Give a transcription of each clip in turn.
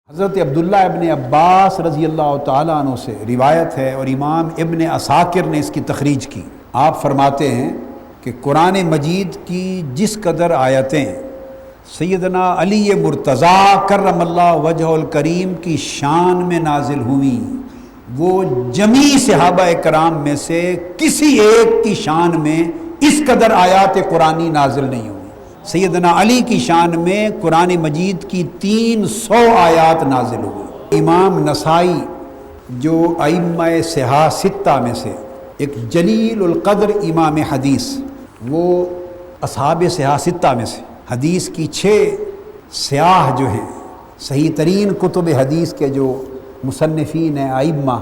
حضرت عبداللہ ابن عباس رضی اللہ تعالیٰ عنہ سے روایت ہے اور امام ابن عساکر نے اس کی تخریج کی۔ آپ فرماتے ہیں کہ قرآن مجید کی جس قدر آیتیں سیدنا علی مرتضیٰ کرم اللہ وجہ الکریم کی شان میں نازل ہوئیں، وہ جمیع صحابہ کرام میں سے کسی ایک کی شان میں اس قدر آیات قرآنی نازل نہیں ہوئی۔ سیدنا علی کی شان میں قرآن مجید کی 300 آیات نازل ہوئی۔ امام نسائی جو ائمہ صحاح ستہ میں سے ایک جلیل القدر امام حدیث، وہ اصحاب صحاح ستہ میں سے حدیث کی 6 سیاح جو ہیں، صحیح ترین کتب حدیث کے جو مصنفین ہیں ائمہ،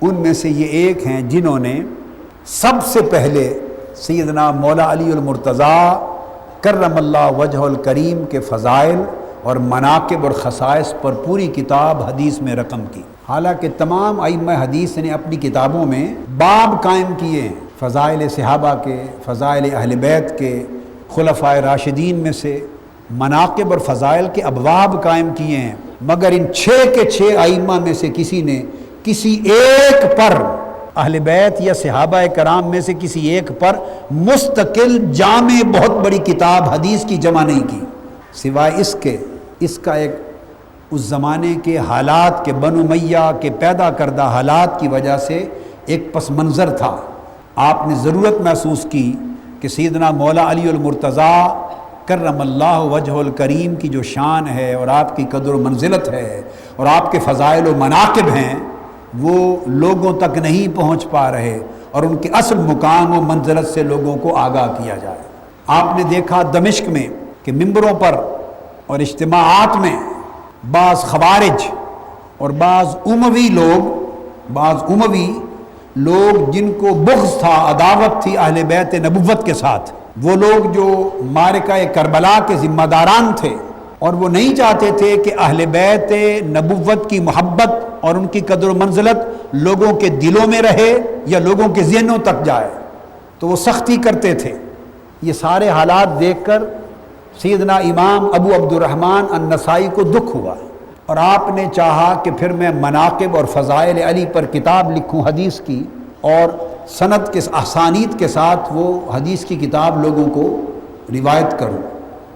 ان میں سے یہ ایک ہیں جنہوں نے سب سے پہلے سیدنا مولا علی المرتضیٰ کرم اللہ وجہ الکریم کے فضائل اور مناقب اور خصائص پر پوری کتاب حدیث میں رقم کی۔ حالانکہ تمام ائمہ حدیث نے اپنی کتابوں میں باب قائم کیے ہیں، فضائل صحابہ کے، فضائل اہل بیت کے، خلفائے راشدین میں سے مناقب اور فضائل کے ابواب قائم کیے ہیں، مگر ان 6 کے 6 ائمہ میں سے کسی نے کسی ایک پر، اہل بیت یا صحابہ کرام میں سے کسی ایک پر مستقل جامع بہت بڑی کتاب حدیث کی جمع نہیں کی، سوائے اس کا ایک اس زمانے کے حالات کے، بنو امیہ کے پیدا کردہ حالات کی وجہ سے ایک پس منظر تھا۔ آپ نے ضرورت محسوس کی کہ سیدنا مولا علی المرتضیٰ کرم اللہ وجہ الکریم کی جو شان ہے اور آپ کی قدر و منزلت ہے اور آپ کے فضائل و مناقب ہیں، وہ لوگوں تک نہیں پہنچ پا رہے، اور ان کے اصل مقام و منزلت سے لوگوں کو آگاہ کیا جائے۔ آپ نے دیکھا دمشق میں کہ ممبروں پر اور اجتماعات میں بعض خوارج اور بعض اموی لوگ جن کو بغض تھا، عداوت تھی اہل بیت نبوت کے ساتھ، وہ لوگ جو معرکہ کربلا کے ذمہ داران تھے، اور وہ نہیں چاہتے تھے کہ اہل بیت نبوت کی محبت اور ان کی قدر و منزلت لوگوں کے دلوں میں رہے یا لوگوں کے ذہنوں تک جائے، تو وہ سختی کرتے تھے۔ یہ سارے حالات دیکھ کر سیدنا امام ابو عبد الرحمن النسائی کو دکھ ہوا، اور آپ نے چاہا کہ پھر میں مناقب اور فضائل علی پر کتاب لکھوں حدیث کی، اور سند کے اسانید کے ساتھ وہ حدیث کی کتاب لوگوں کو روایت کروں۔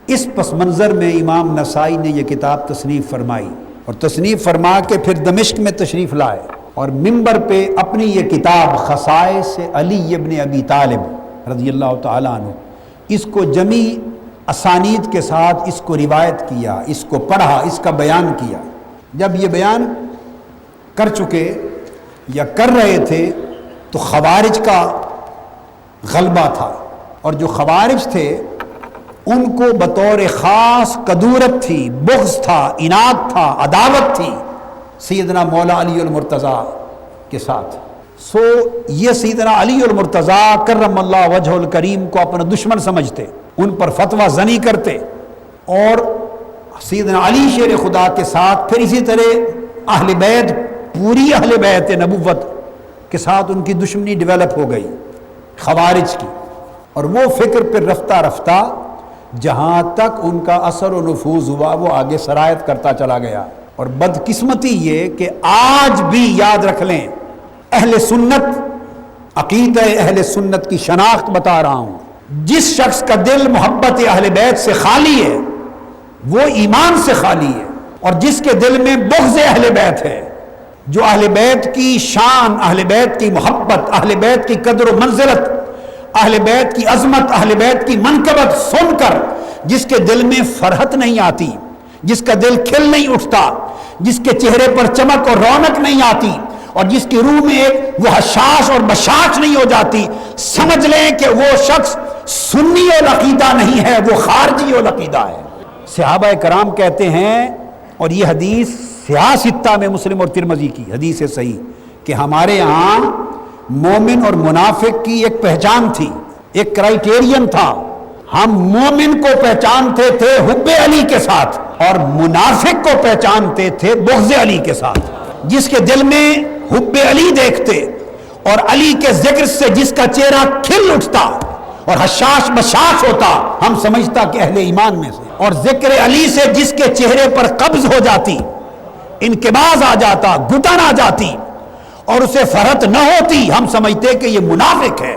اس پس منظر میں امام نسائی نے یہ کتاب تصنیف فرمائی، اور تصنیف فرما کے پھر دمشق میں تشریف لائے، اور منبر پہ اپنی یہ کتاب خصائص علی ابن ابی طالب رضی اللہ تعالیٰ عنہ، اس کو جمیع اسانید کے ساتھ اس کو روایت کیا، اس کو پڑھا، اس کا بیان کیا۔ جب یہ بیان کر چکے یا کر رہے تھے تو خوارج کا غلبہ تھا، اور جو خوارج تھے ان کو بطور خاص کدورت تھی، بغض تھا، عناد تھا، عداوت تھی سیدنا مولا علی المرتضیٰ کے ساتھ۔ یہ سیدنا علی المرتضیٰ کرم اللہ وجہ الکریم کو اپنا دشمن سمجھتے، ان پر فتویٰ زنی کرتے، اور سیدنا علی شیر خدا کے ساتھ پھر اسی طرح اہل بیت، پوری اہل بیت نبوت کے ساتھ ان کی دشمنی ڈیولپ ہو گئی خوارج کی، اور وہ فکر پھر رفتہ رفتہ جہاں تک ان کا اثر و نفوذ ہوا وہ آگے سرایت کرتا چلا گیا۔ اور بدقسمتی یہ کہ آج بھی یاد رکھ لیں، اہل سنت، عقیدہ اہل سنت کی شناخت بتا رہا ہوں، جس شخص کا دل محبت اہل بیت سے خالی ہے وہ ایمان سے خالی ہے، اور جس کے دل میں بغض اہل بیت ہے، جو اہل بیت کی شان، اہل بیت کی محبت، اہل بیت کی قدر و منزلت، اہل بیت کی عظمت، اہل بیت کی منقبت سن کر جس کے دل میں فرحت نہیں آتی، جس کا دل کھل نہیں اٹھتا، جس کے چہرے پر چمک اور رونق نہیں آتی، اور جس کی روح میں وہ حشاش اور بشاش نہیں ہو جاتی، سمجھ لیں کہ وہ شخص سنی العقیدہ نہیں ہے، وہ خارجی العقیدہ ہے۔ صحابہ کرام کہتے ہیں، اور یہ حدیث صحاح ستہ میں مسلم اور ترمذی کی حدیث ہے صحیح، کہ ہمارے ہاں مومن اور منافق کی ایک پہچان تھی، ایک کرائیٹیرین تھا۔ ہم مومن کو پہچانتے تھے حب علی کے ساتھ، اور منافق کو پہچانتے تھے بغض علی کے ساتھ۔ جس کے دل میں حب علی دیکھتے اور علی کے ذکر سے جس کا چہرہ کھل اٹھتا اور حشاش بشاش ہوتا، ہم سمجھتا کہ اہل ایمان میں سے، اور ذکر علی سے جس کے چہرے پر قبض ہو جاتی انقباض آ جاتا، گھٹن آ جاتی اور اسے فرحت نہ ہوتی، ہم سمجھتے کہ یہ منافق ہے۔